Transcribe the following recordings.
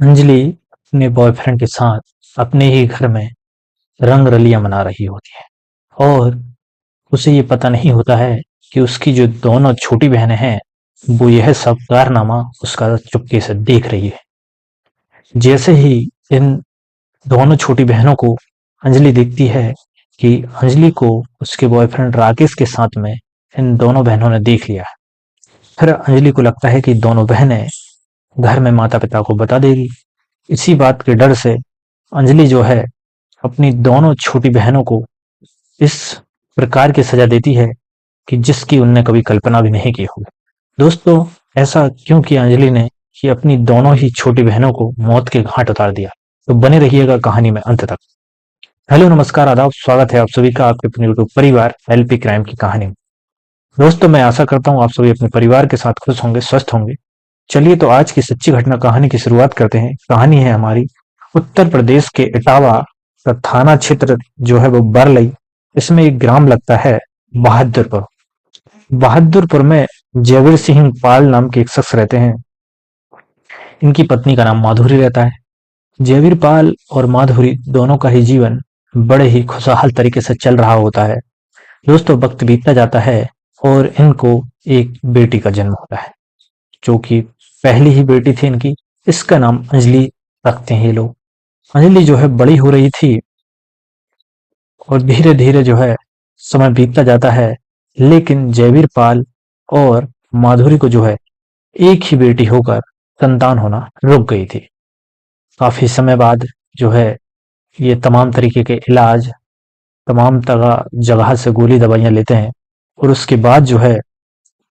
अंजलि अपने बॉयफ्रेंड के साथ अपने ही घर में रंग रलियां मना रही होती है और उसे ये पता नहीं होता है कि उसकी जो दोनों छोटी बहनें हैं वो यह सब कारनामा उसका चुपके से देख रही है। जैसे ही इन दोनों छोटी बहनों को अंजलि देखती है कि अंजलि को उसके बॉयफ्रेंड राकेश के साथ में इन दोनों बहनों ने देख लिया है, फिर अंजलि को लगता है कि दोनों बहनें घर में माता पिता को बता देगी। इसी बात के डर से अंजलि जो है अपनी दोनों छोटी बहनों को इस प्रकार की सजा देती है कि जिसकी उनने कभी कल्पना भी नहीं की होगी। दोस्तों, ऐसा क्यों किया अंजलि ने कि अपनी दोनों ही छोटी बहनों को मौत के घाट उतार दिया? तो बने रहिएगा कहानी में अंत तक। हेलो, नमस्कार, आदाब, स्वागत है आप सभी का आपके अपने यूट्यूब परिवार एलपी क्राइम की कहानी में। दोस्तों, मैं आशा करता हूँ आप सभी अपने परिवार के साथ खुश होंगे, स्वस्थ होंगे। चलिए तो आज की सच्ची घटना कहानी की शुरुआत करते हैं। कहानी है हमारी उत्तर प्रदेश के इटावा का थाना क्षेत्र जो है वो बरलई। इसमें एक ग्राम लगता है बहादुरपुर। बहादुरपुर में जयवीर सिंह पाल नाम के एक शख्स रहते हैं। इनकी पत्नी का नाम माधुरी रहता है। जयवीर पाल और माधुरी दोनों का ही जीवन बड़े ही खुशहाल तरीके से चल रहा होता है। दोस्तों, वक्त बीतता जाता है और इनको एक बेटी का जन्म होता है, जो कि पहली ही बेटी थी इनकी। इसका नाम अंजलि रखते हैं ये लोग। अंजलि जो है बड़ी हो रही थी और धीरे धीरे जो है समय बीतता जाता है, लेकिन जयवीर पाल और माधुरी को जो है एक ही बेटी होकर संतान होना रुक गई थी। काफी समय बाद जो है ये तमाम तरीके के इलाज, तमाम तरह जगह से गोली दवाइयां लेते हैं और उसके बाद जो है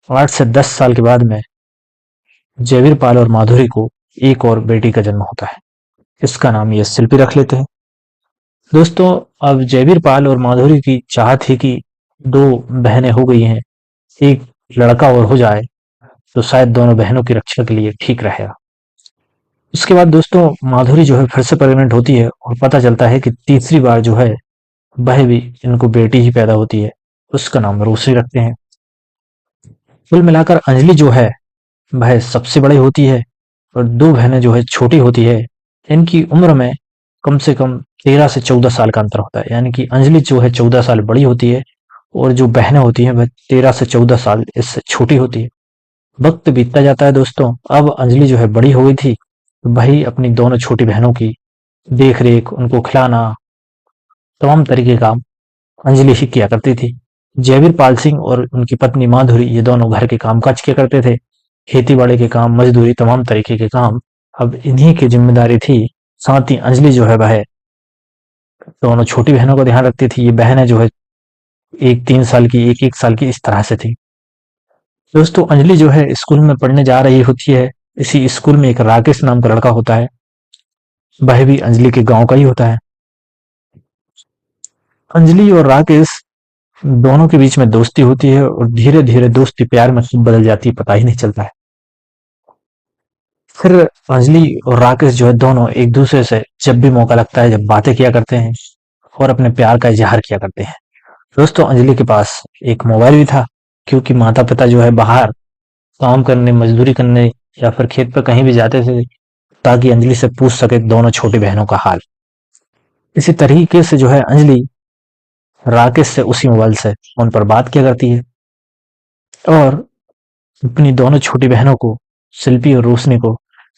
8 से 10 साल के बाद में जयवीर पाल और माधुरी को एक और बेटी का जन्म होता है। इसका नाम ये शिल्पी रख लेते हैं। दोस्तों, अब जयवीर पाल और माधुरी की चाह थी कि दो बहनें हो गई हैं, एक लड़का और हो जाए तो शायद दोनों बहनों की रक्षा के लिए ठीक रहेगा। उसके बाद दोस्तों माधुरी जो है फिर से प्रेग्नेंट होती है और पता चलता है कि तीसरी बार जो है वह भी इनको बेटी ही पैदा होती है। उसका नाम रोशनी रखते हैं। कुल मिलाकर अंजलि जो है वह सबसे बड़ी होती है और दो बहनें जो है छोटी होती है। इनकी उम्र में कम से कम 13 से 14 साल का अंतर होता है, यानी कि अंजलि जो है 14 साल बड़ी होती है और जो बहनें होती हैं वह 13 से 14 साल इससे छोटी होती है। वक्त बीतता जाता है दोस्तों। अब अंजलि जो है बड़ी हो गई थी, वही अपनी दोनों छोटी बहनों की देख रेख, उनको खिलाना, तमाम तरीके का अंजलि ही किया करती थी। जयवीर पाल सिंह और उनकी पत्नी माधुरी ये दोनों घर के काम काज किया करते थे। खेती बाड़ी के काम, मजदूरी, तमाम तरीके के काम अब इन्हीं की जिम्मेदारी थी। साथ ही अंजलि जो है वह दोनों छोटी बहनों का ध्यान रखती थी। ये बहनें जो है एक 3 साल की, एक 1 साल की, इस तरह से थी। दोस्तों, अंजलि जो है स्कूल में पढ़ने जा रही होती है। इसी स्कूल में एक राकेश नाम का लड़का होता है। वह भी अंजलि के गांव का ही होता है। अंजलि और राकेश दोनों के बीच में दोस्ती होती है और धीरे धीरे दोस्ती प्यार में बदल जाती है, पता ही नहीं चलता है। फिर अंजलि और राकेश जो है दोनों एक दूसरे से जब भी मौका लगता है जब बातें किया करते हैं और अपने प्यार का इजहार किया करते हैं। दोस्तों, अंजलि के पास एक मोबाइल भी था, क्योंकि माता पिता जो है बाहर काम करने, मजदूरी करने या फिर खेत पर कहीं भी जाते थे, ताकि अंजलि से पूछ सके दोनों छोटी बहनों का हाल। इसी तरीके से जो है अंजलि राकेश से उसी मोबाइल से फोन पर बात किया करती है और अपनी दोनों छोटी बहनों को, शिल्पी और रोशनी को,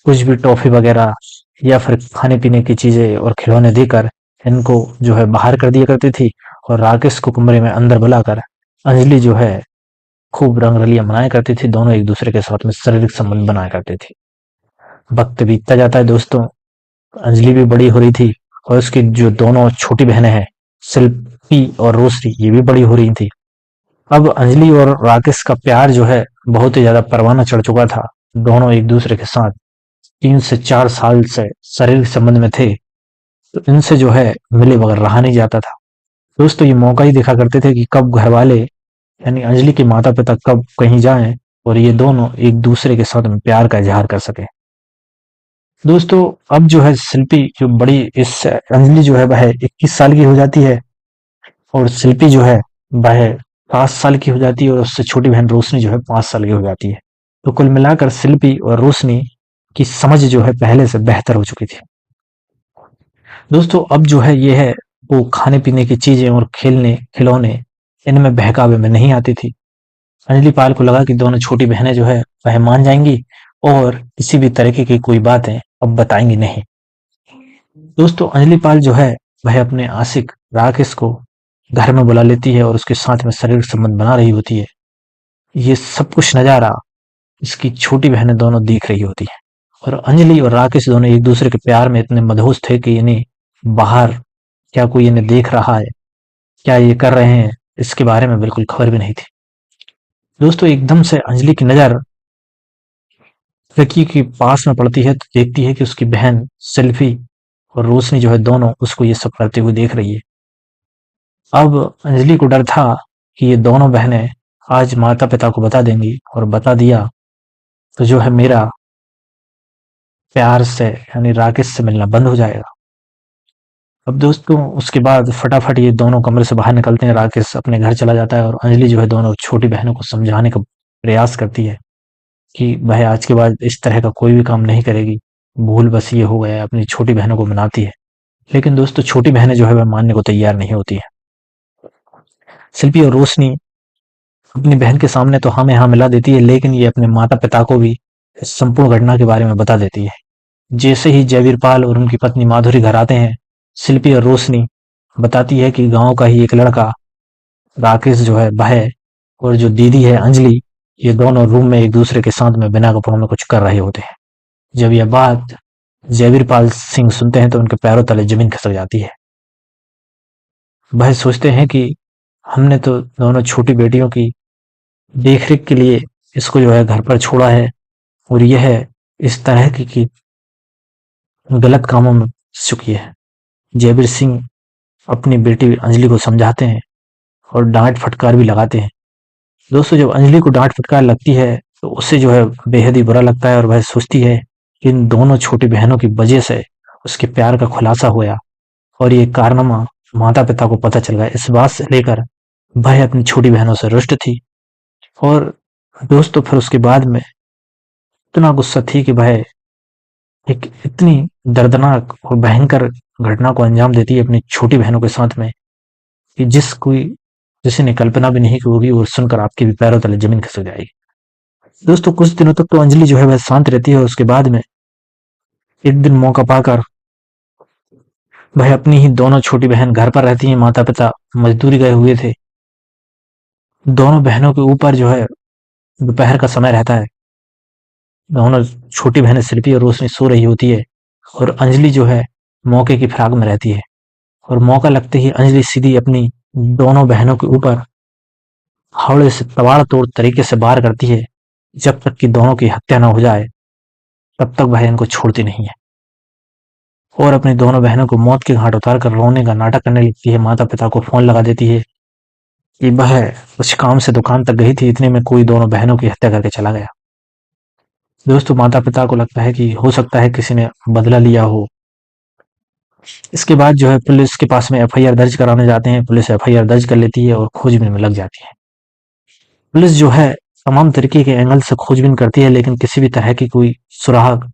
कुछ भी टॉफी वगैरह या फिर खाने पीने की चीजें और खिलौने देकर इनको जो है बाहर कर दिया करती थी और राकेश को कमरे में अंदर बुलाकर अंजलि जो है खूब रंग रलियां मनाया करती थी। दोनों एक दूसरे के साथ में शारीरिक संबंध बनाया करते थे। वक्त बीतता जाता है दोस्तों। अंजलि भी बड़ी हो रही थी और उसकी जो दोनों छोटी बहनें हैं, शिल्पी और रोशनी, ये भी बड़ी हो रही थी। अब अंजलि और राकेश का प्यार जो है बहुत ही ज्यादा परवाना चढ़ चुका था। दोनों एक दूसरे के साथ 3 से 4 साल से शारीरिक संबंध में थे, तो इनसे जो है मिले बगैर रहा नहीं जाता था। दोस्तों, ये मौका ही देखा करते थे कि कब घर वाले यानी अंजलि के माता पिता कब कहीं जाएं और ये दोनों एक दूसरे के साथ में प्यार का इजहार कर सके। दोस्तों, अब जो है शिल्पी जो बड़ी इस अंजलि जो है वह 21 साल की हो जाती है और शिल्पी जो है वह 5 साल की हो जाती है और उससे छोटी बहन रोशनी जो है 5 साल की हो जाती है। तो कुल मिलाकर शिल्पी और रोशनी की समझ जो है पहले से बेहतर हो चुकी थी। दोस्तों अब जो है ये है वो खाने पीने की चीजें और खेलने खिलौने इनमें बहकावे में नहीं आती थी। अंजलि पाल को लगा कि दोनों छोटी बहनें जो है वह मान जाएंगी और किसी भी तरीके की कोई बातें अब बताएंगी नहीं। दोस्तों अंजलि पाल जो है वह अपने आशिक राकेश को घर में बुला लेती है और उसके साथ में शारीरिक संबंध बना रही होती है। ये सब कुछ नजारा इसकी छोटी बहनें दोनों देख रही होती हैं और अंजलि और राकेश दोनों एक दूसरे के प्यार में इतने मदहोश थे कि इन्हें बाहर क्या कोई इन्हें देख रहा है, क्या ये कर रहे हैं, इसके बारे में बिल्कुल खबर भी नहीं थी। दोस्तों एकदम से अंजलि की नजर विक्की के पास में पड़ती है तो देखती है कि उसकी बहन सेल्फी और रोशनी जो है दोनों उसको ये सब करते हुए देख रही है। अब अंजलि को डर था कि ये दोनों बहनें आज माता पिता को बता देंगी और बता दिया तो जो है मेरा प्यार से यानी राकेश से मिलना बंद हो जाएगा। अब दोस्तों उसके बाद फटाफट ये दोनों कमरे से बाहर निकलते हैं। राकेश अपने घर चला जाता है और अंजलि जो है दोनों छोटी बहनों को समझाने का प्रयास करती है कि वह आज के बाद इस तरह का कोई भी काम नहीं करेगी, भूल बस ये हो गया है, अपनी छोटी बहनों को मनाती है। लेकिन दोस्तों छोटी बहनें जो है वह मानने को तैयार नहीं होती है। शिल्पी और रोशनी अपनी बहन के सामने तो हाँ में हाँ मिला देती है, लेकिन ये अपने माता पिता को भी इस संपूर्ण घटना के बारे में बता देती है। जैसे ही जयवीरपाल और उनकी पत्नी माधुरी घर आते हैं, शिल्पी और रोशनी बताती है कि गांव का ही एक लड़का राकेश जो है वह और जो दीदी है अंजलि, ये दोनों रूम में एक दूसरे के साथ में बिना कपड़ों में कुछ कर रहे होते हैं। जब यह बात जयवीरपाल सिंह सुनते हैं तो उनके पैरों तले जमीन खिसक जाती है। वह सोचते हैं कि हमने तो दोनों छोटी बेटियों की देखरेख के लिए इसको जो है घर पर छोड़ा है और यह इस तरह की गलत कामों में फंस चुकी है। जयवीर सिंह अपनी बेटी अंजलि को समझाते हैं और डांट फटकार भी लगाते हैं। दोस्तों जब अंजलि को डांट फटकार लगती है तो उसे जो है बेहद ही बुरा लगता है और वह सोचती है कि इन दोनों छोटी बहनों की वजह से उसके प्यार का खुलासा हुआ और ये कारनामा माता पिता को पता चल गया। इस बात से लेकर वह अपनी छोटी बहनों से रुष्ट थी और दोस्तों फिर उसके बाद में इतना गुस्सा थी कि वह एक इतनी दर्दनाक और भयंकर घटना को अंजाम देती है अपनी छोटी बहनों के साथ में कि किसी ने कल्पना भी नहीं की होगी और सुनकर आपके भी पैरों तले जमीन खिसक जाएगी। दोस्तों कुछ दिनों तक तो अंजलि जो है वह शांत रहती है और उसके बाद में एक दिन मौका पाकर वह अपनी ही दोनों छोटी बहन घर पर रहती हैं। माता पिता मजदूरी गए हुए थे। दोनों बहनों के ऊपर जो है दोपहर का समय रहता है। दोनों छोटी बहनें शिल्पी और रोशनी सो रही होती है और अंजलि जो है मौके की फिराक में रहती है और मौका लगते ही अंजलि सीधी अपनी दोनों बहनों के ऊपर हावड़े से तबाड़-तोड़ तरीके से वार करती है। जब तक कि दोनों की हत्या न हो जाए तब तक वह इनको छोड़ती नहीं है और अपनी दोनों बहनों को मौत के घाट उतार कर रोने का नाटक करने लगती है। माता पिता को फोन लगा देती है कि वह कुछ काम से दुकान तक गई थी, इतने में कोई दोनों बहनों की हत्या करके चला गया। दोस्तों माता पिता को लगता है कि हो सकता है किसी ने बदला लिया हो। इसके बाद जो है पुलिस के पास में एफआईआर दर्ज कराने जाते हैं। पुलिस एफआईआर दर्ज कर लेती है और खोजबीन में लग जाती है। पुलिस जो है तमाम तरीके के एंगल से खोजबीन करती है लेकिन किसी भी तरह की कोई सुराग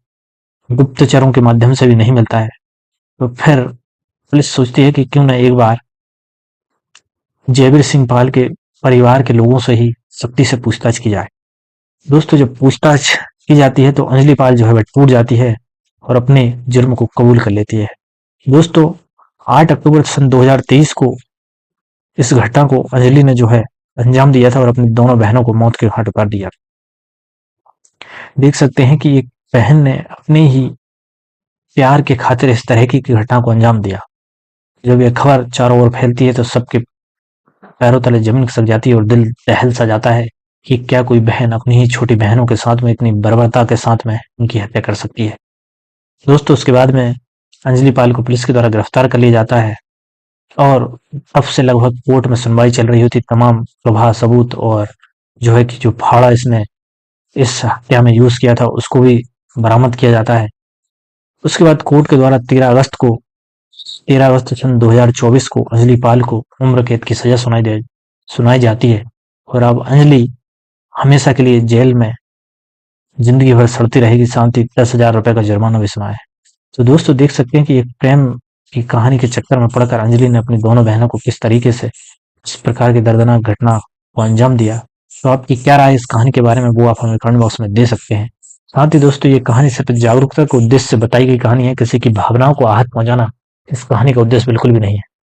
गुप्तचरों के माध्यम से भी नहीं मिलता है। तो फिर पुलिस सोचती है कि क्यों न एक बार जयवीर सिंह पाल के परिवार के लोगों से ही सख्ती से पूछताछ की जाए। दोस्तों जब पूछताछ की जाती है तो अंजलि पाल जो है वह टूट जाती है और अपने जुर्म को कबूल कर लेती है। दोस्तों 8 अक्टूबर सन 2023 को इस घटना को अंजलि ने जो है अंजाम दिया था और अपनी दोनों बहनों को मौत के घाट उतार दिया। देख सकते हैं कि एक बहन ने अपने ही प्यार के खातिर इस तरह की घटना को अंजाम दिया। जब यह खबर चारों ओर फैलती है तो सबके पैरों तले जमीन खिसक जाती है और दिल दहल सा जाता है कि क्या कोई बहन अपनी ही छोटी बहनों के साथ में इतनी बर्बरता के साथ में उनकी हत्या कर सकती है। दोस्तों उसके बाद में अंजलि पाल को पुलिस के द्वारा गिरफ्तार कर लिया जाता है और अब से लगभग कोर्ट में सुनवाई चल रही होती। तमाम गवाह सबूत और जो है कि जो फाड़ा इसने इस हत्या में यूज किया था उसको भी बरामद किया जाता है। उसके बाद कोर्ट के द्वारा 13 अगस्त सन 2024 को अंजलि पाल को उम्र कैद की सजा सुनाई जाती है और अब अंजलि हमेशा के लिए जेल में जिंदगी भर सड़ती रहेगी शांति, 10,000 रुपए का जुर्माना भी सुनाए। तो दोस्तों देख सकते हैं कि एक प्रेम की कहानी के चक्कर में पड़कर अंजलि ने अपनी दोनों बहनों को किस तरीके से इस प्रकार की दर्दनाक घटना को अंजाम दिया। तो आपकी क्या राय इस कहानी के बारे में वो आप हमें कमेंट बॉक्स में दे सकते हैं। साथ ही दोस्तों ये कहानी सिर्फ जागरूकता के उद्देश्य से बताई गई कहानी है, किसी की भावनाओं को आहत पहुंचाना इस कहानी का उद्देश्य बिल्कुल भी नहीं है।